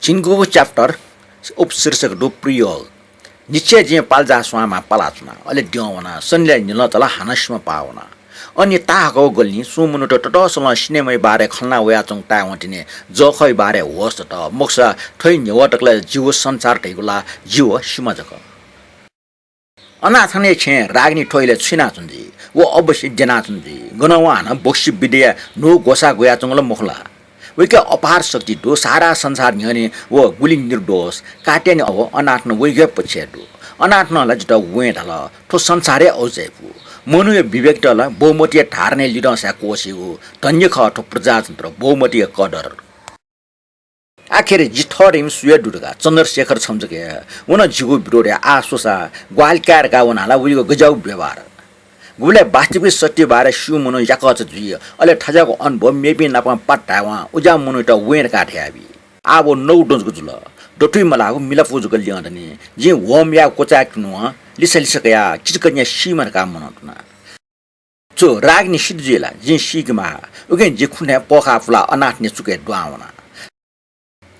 Chingo chapter उपशीर्षक डो प्रियोग निश्चय जे पाल्जा स्वामा पलाचना अले दिउना सनले निल तला हानसमा पाउना अनि ताको गल्नी सुमुनु टटसला सिनेमै बारे खल्ना वयाचङ टावटिने जखै बारे होस् त मोक्सा ठै नेवटकले जीव संसार टेगुला जीव सिमजक अनाथने छे रागनी ठोइले छिना चुन्जी वो अवश्य जना चुन्जी गनवान बक्सी विद्या नो गोसा गयाचङल मुखला वैके अपार शक्ति दो सारा संसार न्यने वो गुलिङ निर्दोष काट्याने अब अनाथन वैगे पछेडु अनाथनला जित वेदल ठो संसारे औजेपु मनुय विवेक दल बहुमतीय ठार्ने लिडसा कोसिउ धन्य ख ठो प्रजातन्त्र बहुमतीय कदर आखिर जिठरिम सुय दुर्गा चन्द्रशेखर छमजके उन जिगु बिरोडे आसोसा ग्वालकार गाउनाला उइगो गजाउ व्यवहार गुले वास्तविक सत्य बारे शिव मनो याकच जुय अले ठजाको अनुभव मेबी नापा पट्टावा उजा मनो त वेर काठ्याबी आबो नौ डोजको जुल डोटुइ मलाको मिलाफुजको ल्याउँदने जे होम या कोचाक नुवा लिसलिसकया किचकन्या सीमर काम मनतना चो रागनी सिद्धजिला जे सिगमा उगे जे खुने पोखा फुला अनाथने चुके द्वावना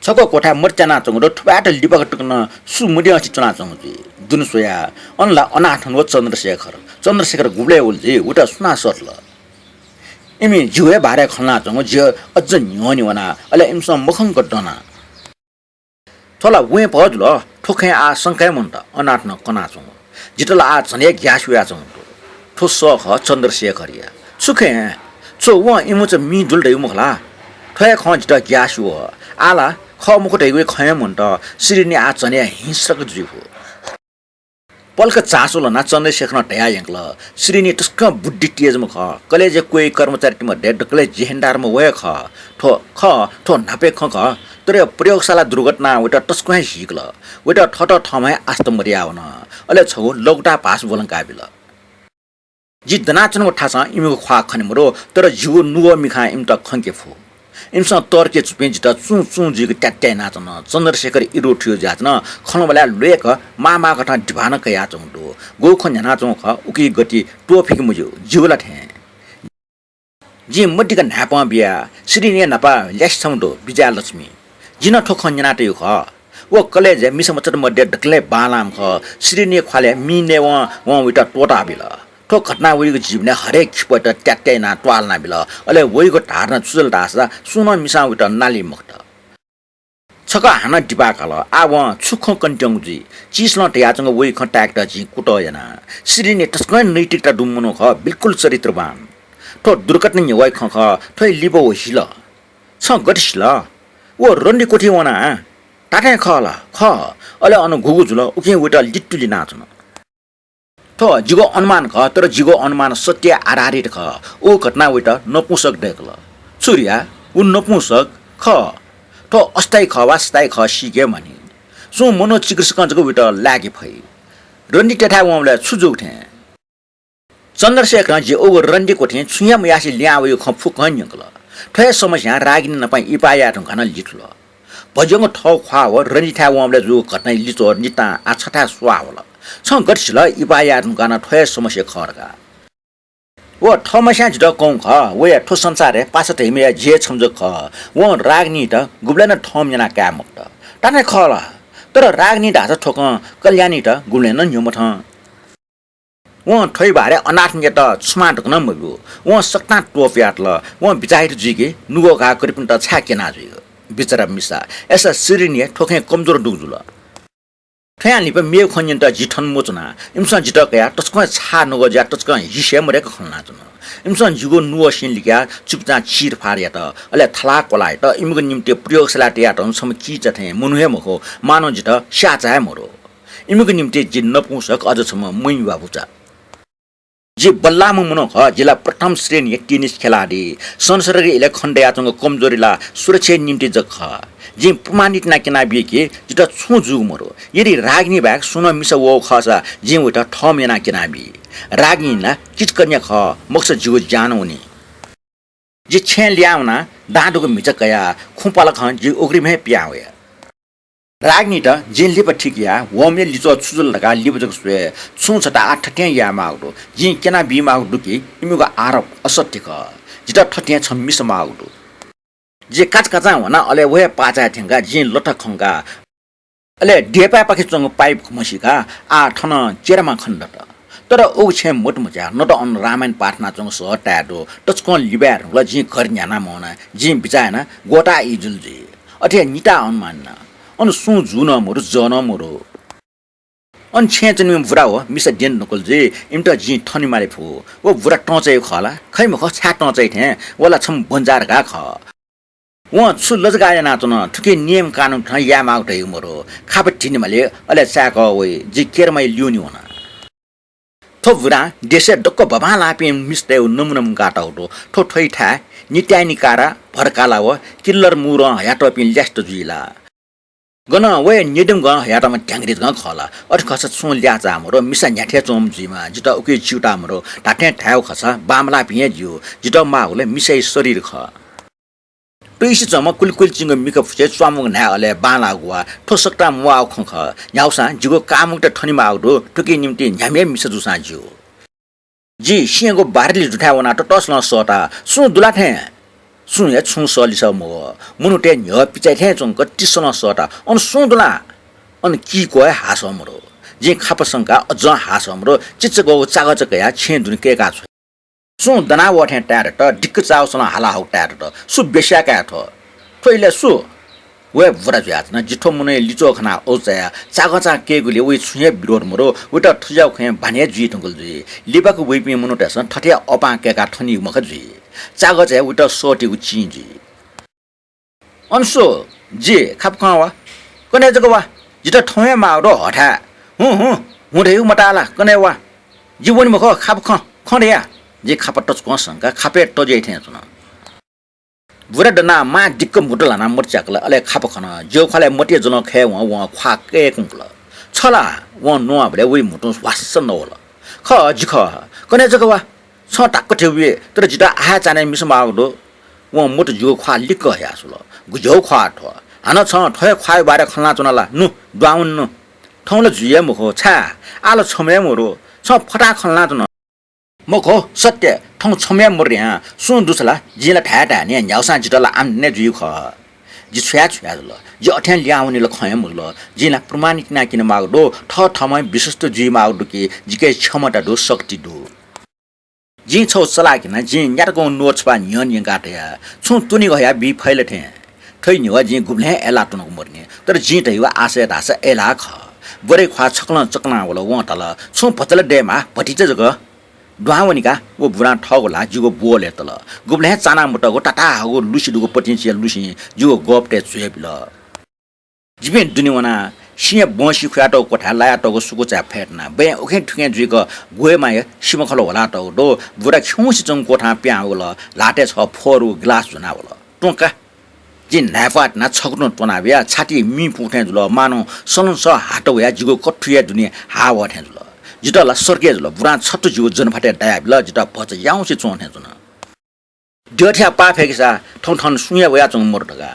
छको कोठा मर्चाना चंगो ठबाट लिपक टक्न सुमुडिया चिचना चंगजी दुनसोया अनला अनाथन व चन्द्रशेखर गुब्ले उल्जे उटा सुना सरल इमी जुए बारे खल्ना चंगो जे अझ न्योनी वना अले इमस मखङ गडना थोला वे पजल ठोखे आ संकै मन्त अनाथन कना चंगो जितला आ छने ग्यासुया चंगो ठोस ख चन्द्रशेखरिया सुखे छो व इमुच मी जुल्दै मुखला ठय ख जित ग्यासु आला ख मुखटै वे खय मन्त सिरिनी आ छने हिंसक जुइफु पल्क चासो लना चन्द्रशेखर टया यंकल श्रीनी टस्क बुद्धि तेज मुख कलेज कोही कर्मचारी टिम डेड कले जेहेन्डार म वय ठो नापे ख तर प्रयोगशाला दुर्घटना उटा टस्क हिकल उटा ठट ठमै आस्त मरियावन अले छौ लौटा पास बोलन काबिल जि दनाचन उठासा इमको ख्वा खनिमरो तर जिउ नुव मिखा इम त खंके फु इमसा तर्के चुपेंज त चु जिको ट्याट्याइ नाचन चन्द्रशेखर इरो ठियो जाचन खनबला लेख मामा कथा दिभान कया चंदो गो खन जना चौख उकी गति टोफिक मुजु जिउला ठे जि मड्डी का नापा बिया श्रीने नपा ल्यासमदो विजय लक्ष्मी जिन ठोखन जना टे ख वो कलेज मिसमचट मड्डे ढकले बालाम ख श्रीने ख्वाले मिने व उटा टोटा बिला ठो घटना वइको जीवने हरेक छिपट ट्याट्याइ ना ट्वाल ना बिला अले वइको ढार्न चुजल दासा सुन मिसा उटा नाली मक्त छका हाना डिबाकल आव छुख कन्ट्यङजी चिसला ट्याचंग वइ ख ट्याक्ट जी कुटयना श्रीने टस्क नैतिकता दुमनो ख बिल्कुल चरित्रवान ठो दुर्घटना नि वइ ख ठै लिबो हिल छ गटिसला वो रन्डी कोठी वना टाटा खला ख अले अन घुगु जुल उके उटा लिट्टुली नाच्न ठो जिगो अनुमान ख तर जिगो अनुमान सत्य आधारित ख ओ घटना उटा नपुंसक देखल सूर्या उ नपुंसक ख ठो अस्थायी ख वास्थायी ख सिके मनि सो मनो चिकित्सक जको उटा लागे फै रन्डी टेठा वमले छुजु उठे चन्द्रशेखर जे ओ रन्डी कोठे छुयाम यासी ल्यावयो ख फुकन यंकल ठय समस्या रागिन नपाइ इपाया ढंगन लिठल भजंग ठौ ख्वा व रन्डी ठा वमले जो घटना लिचो निता आ छठा स्वावल छ गट्सिल इपाया ढंगन ठय समस्या खरगा वो ठमस्या जित कौं ख वे ठो संसारे पासत हिमे जे छमज ख वो रागनी त गुब्लेन ठम जना कामक्त टाने खला तर रागनी ढास ठोक कल्याणी त गुब्लेन न्युमठ वो ठै बारे अनाथने त छुमा ढकन मगु वो सक्ता टोप्याटल वो बिचाहिर जिगे नुगो गा करिपिन त छाकेना जुयो बिचरा मिसा एसा सिरिने ठोके कमजोर दुजुल ठयानी पे मेउ खन्यन त जिठन मोचना इमसा जिटकया टस्क छा नुगो ज्या टस्क हिसे मरेक खल्ना जुन इमसा जिगो नुव सिन लिया चुपचा चिर फारिया त अले थला कोलाय त इमगो निम्ते प्रयोगशाला टिया त सम की जथे मुनुहे मखो मानो जित स्याचाय मरो इमगो निम्ते जि नपुंसक अझ सम मै बाबुचा जे बल्लाम मुनो ख जिला प्रथम श्रेणी टेनिस खेलाडी संसारले इले खण्डयाचंग कमजोरीला सुरक्षा निम्ति जख जे प्रमाणित नाकिना बिके जित छु जुग मरो यदि रागनी बाग सुन मिस वो खसा जे उटा ठमेना किना बि रागनीला किचकन्या ख मक्स जुग जानुनी जे छे ल्याउना दाडुको मिचकया खुपाल ख जे ओग्रिमे प्यावे रागनी त जे लिप ठिकिया वमे लिचो छुजल लगा लिबजक सुए छु छटा आठट्या या माउडो जे केना बि माउडो कि इमुको आरोप असत्य ख जित ठट्या छम्मिस माउडो जे काच काचा होना अले वे पाचा ठेंगा जिन लटा खंगा अले डेपा पाखे चंग पाइप मसिका आ ठन चेरमा खण्डट तर ओ छे मोट मजा न त अन रामायण पाठना चंग स टाडो टचकन लिबार ल जि घर न्याना मना जि बिचायना गोटा इजुल जी अथे निटा अन मान्ना अन सु जुन मोर जन मोर अन छेचनि बुरा हो मिस डेन नकल जे इमटा जि ठनी मारे फु ओ बुरा टचै खला खै म ख छा टचै थे वला छम बन्जार गा ख व छु लजगाय नाचन ठुके नियम कानुन ठ या माउटै मोरो खाप ठिनि माले अले साक ओइ जि केरमै ल्युनि होना थोबुरा देशे डक्क बबा लापे मिस्ते नमुनम गाटाउटो थो थै ठा नित्यानि कारा भरकाला व किल्लर मुर हयाटो पिन ल्यास्ट जुइला गन वे निदम ग हयाटमा ट्याङ्ग्रिज ग खला अट खस सु ल्याचा मोरो मिसा न्याठे चोम जुइमा जित उके चिउटा मोरो टाटे ठाउ खस बामला भिए जिउ जित माउले मिसै शरीर ख तुइसी चम कुलकुल चिंग मिक फुचे स्वामुङ ना अले बाला गुवा ठोसकटा मुआउ खख न्याउसा जिगो कामुट ठनी माउडो टुकी निम्ति न्यामे मिस जुसा जिउ जी सिंगो बारली जुठावना त टस्न सटा सु दुलाथे सु या छु सलिस मो मुनुटे न्य पिचाइ थे चंग टिसन सटा अन सु दुला अन की कोय हास मरो जी खापसंका अझ हास मरो चिचगो चागचकया छे दुन केका छ सु दना वठे टार त डिक्क चाउसन हाला हौ टार त सु बेस्याका थ थोइले सु वे बुरा ज्यात न जिठो मुने लिचो खना ओचया चागचा केगुले वे छुए विरोध मरो उटा थुजाउ खे भने जुइ टंगल जुइ लिबाको वेपि मुनुटेसन ठठे अपा केका ठनी मख जुइ चागचा उटा सोटी उचि जी अनसो जे खापखावा कने जगवा जिठो ठौया माउरो हठा हुँदै मटाला कने वा जीवन मख खापख खडेया जे खापट कोसंका खापे टजे थे सुन बुरा दना मा दिक्क मुटला ना मर्चाकला अले खाप खन जो खले मटे जन खे व ख्वा के कुंकल छला व नो बले वे मुटो वास नवल ख जिख कने जगवा छ टाक्क थेबे तर जिता आ चाने मिस माउदो व मुट जो ख्वा लिक यासुल गुजौ ख्वा ठ हान छ ठय ख्वाइ बारे खलना चुनाला नु द्वाउन नु ठौल जुये मुखो छा आलो छमे मोरो छ फटा खलना चुन मखो सत्य ठौ छम्या मर्या सुन दुसला जिला ठाटा ने न्याउसा जितला आम्ने जुइ ख जि छ्या छ्या ल जि अठ्यान ल्याउने ल खय मुल जिला प्रमाणित ना किन मागदो ठ ठमै विशिष्ट जुइ मागदो कि जिके क्षमता दो शक्ति दो जि छौ चला किन जि न्यारको नोट्स पा न्यन य गाटया छु तुनि गया बि फैले थे थै निवा जि गुब्ले एला तुनको मर्ने तर जि तैवा आसे दास एला ख बरे ख्वा छक्न चक्ना वला वटल छु पतल डेमा भटिचे जग द्वावनिका वो बुढा ठगोला जुगो बोले तल गुब्ले चाना मुटको टाटा हो लुसिडुको पोटेन्शियल लुसि जुगो गपटे छुएबिल जिबेन दुनिवना सिया बसी खुयाटो कोठा लायाटोको सुको चा फेटना बे ओखे ठुके जुइको गोएमा सिमखलो होला त दो बुढा खौसी चंग कोठा प्याउल लाटे छ फोरु ग्लास जुनावल टोका जिन नाफाट ना छक्नु टोनाबिया छाती मि पुठे जुल मानो सनस हाटो या जुगो कठुया दुनिया हावा थे जुल जितला सर्के जुल बुढा छट्टु जुगो जनफाटे डायाबिल जिता भच याउसी चोने जुन दियठ्या पाफेकिसा ठौ ठन सुया वया चंग मोरटगा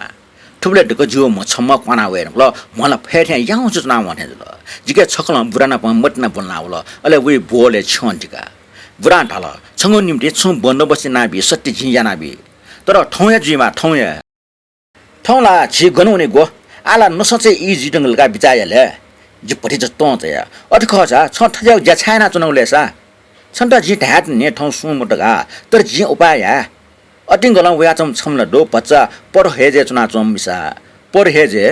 ठुबले डक जुगो म छम्म क्वाना वेर ल मला फेठ्या याउसी चना वने जुल जिके छकल बुढा न मटना बोल्नावल अले वे बोले छन्टिका बुढा ढाल छंगो निम्ति छु बन्दोबस्ती नाबी सत्य झिया नाबी तर ठौया जिमा ठौया ठौला छि गनुने गो आला नसचे इ जिडंगलका बिचायले जि पटि जस्तो चया अटखसा छ ठज्याउ ज्याछाना चुनौलेसा छन्टा जि ढाट ने ठौ सुमुटगा तर जि उपाय अटिंगला वयाचम छमला दो बच्चा पर हेजे चुना चम मिसा पर हेजे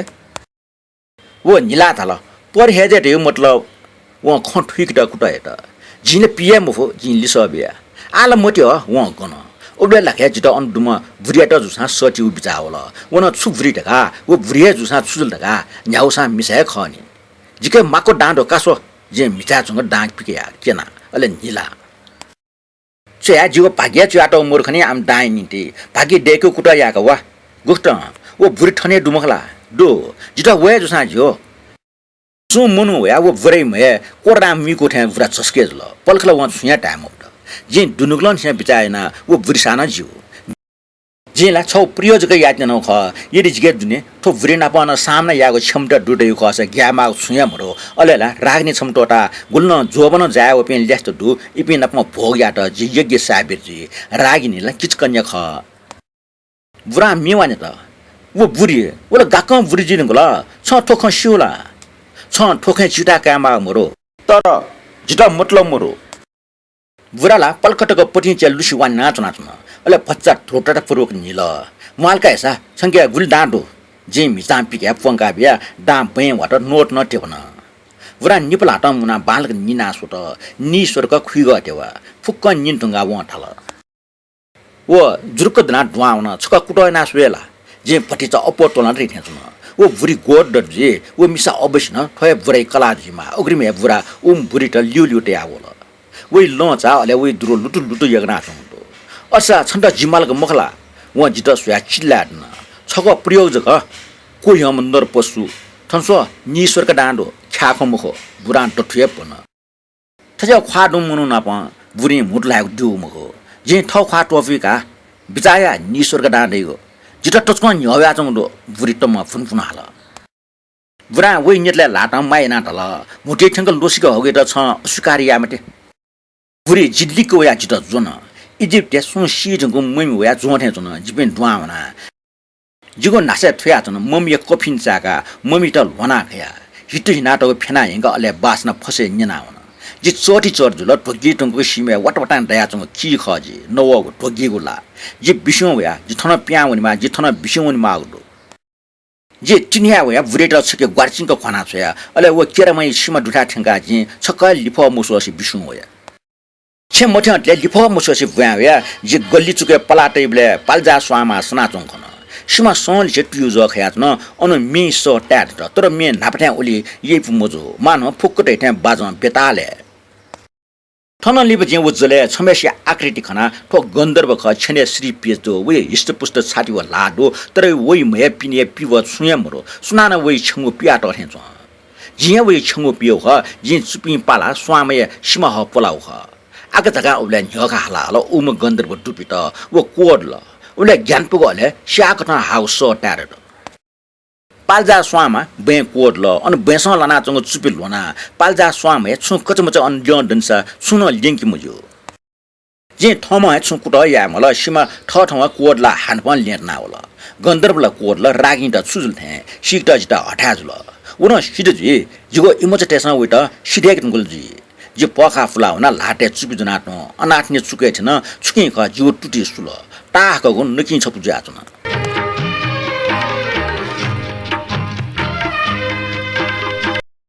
वो निला थाल पर हेजे दे मतलब वो ख ठिक द कुटा हेता जिने पिए मुफो जिन लिसबिया आला मोट्यो वो गन ओबले लाखे जित अन्दुमा भुरियाटा जुसा सटिउ बिचावला वना छु भुरिटका वो भुरिया जुसा छुजलटका न्याउसा मिसाय खनी जिके माको डाँडो कासो जे मिचाचंग डाँग पिके केना अले निला छ्या जिगो भाग्य च्याटो मूर्खनी आम डाइ निति भाग्य डेको कुटा याका वा गुष्ट वो भुरि ठने दुमखला दो जिता वे जुसा जियो सु मुनु या वो भुरै मे कोडा मिको थे भुरा छस्के जल पलखला व सुया टाइम अप जे दुनुगलन से बिचाएना वो भुरिसाना जियो जिला छौ प्रयोजक याद न ख यदि जिगे दुने थो भुरिना पन सामना याको क्षमता दुडै खस ग्यामा सुया मरो अलेला राग्ने क्षमता गुल्न जोबन जायो पेन ल्यास्ट दु इपिन न भोग याट जि यज्ञ साबिर जि रागिनीला किचकन्या ख 부라 미완이다. 뭐 부리 원래 가끔 부리지는 거라 천 토큰 쉬우라 천 토큰 지다 까마음으로 따라 지다 못럼으로 부라라 빨카터가 버틴째 루시 완나 전화잖아 원래 버짜 도타다 프로그 니라 말까에서 성게 굴단도 지미 잠피게 폰가비야 담pen 와터 노트 노트구나 부라 니플라타 무나 발그 니나소다 니소르가 퀴가 되와 푸건 닌통가 원탈라 워 주르거드나 도와나 추가 꾸도이나 스웨라 제 파티자 어포토나 리텐스나 워 부리 고드지 워 미사 어버시나 토에 부레 칼라지마 어그리메 부라 부리터 류류테야고라 왜 론자 알레 왜 드로 루투 여그나 정도 어사 천다 지말가 먹라 원 지더 스야 칠라드나 저거 프리오즈가 고염은 너를 버수 탄소 니스르가 단도 차코모호 부란 도트에 뻔나 타자 과동문은 나봐 부리 못라고 두모호 제 터화 토피가 비자야 니스르가 단데고 지더 토스건 여야 정도 부리 또뭐 분분하라 부란 왜 니래 라당 마이나 달라 못게 청거 로시가 하게다 차 수카리야메테 부리 지리코야 지더 존나 이집트 손시 정도 몸이야 존한테잖아 집엔 도와나 지금 나세 퇴야잖아 몸이 꼽힌자가 몸이 더 원하게야 이틀이 나도 편하인가 알레 바스나 퍼세 니나오나 지 소티 저르라 도기 동거 심에 왔다왔다 대야 좀 기커지 너하고 도기고라 지 비숑이야 지 터나 삐아오니마 지 터나 비숑오니마고도 지 진이야야 부레다 쓰게 과친거 관하서야 알레 워 깨라마이 심마 두타 탱가지 척갈 리포 모소시 비숑오야 체 못한 리포 모소시 부야야 지 걸리 쪽에 팔라테블레 팔자 स्वा마 스나 종거나 시마 손을 제투유저 해야잖아 어느 미소 따르다 또면 나쁘게 올리 예부모조 만어 포크데 템 바전 베탈레 터널 리버진 우즈레 처메시 아크리티카나 토 건더버가 천에 스리피도 왜 이스트푸스트 사디와 라도 तर의 왜 매피니에 비워 수염으로 수나는 왜 청구 비아도 현존 지에 왜 청구 비어가 진 수빈 빨라 수아메 심하하 볼라우하 아까다가 올래 녀가 하라로 우무 건더버 두비다 워 꼬르라 올래 간포고래 샤카나 하우스 따르도 팔자 स्वामा बे कोडलो अनि बेसन लाना चंग चुपिल लोना पाल्जा स्वामा छु कचमच अन जन्डनसा सुन लिंक मुजो जे थमा छु कुट या मला सिमा ठठवा कोडला हानपन लेना होला गन्धर्वला कोडला रागिन्टा सुजुल थे सिक्टा जिता हटाजुल उन सिदजी जिगो इमोचटेसन वेटा सिडेक नगुलजी जे पखा फुला हुना लाटे चुपि जनाट्नो अनाट्ने चुके छैन छुके क जिउ टुटी सुल टाको नकिन छपुजा जना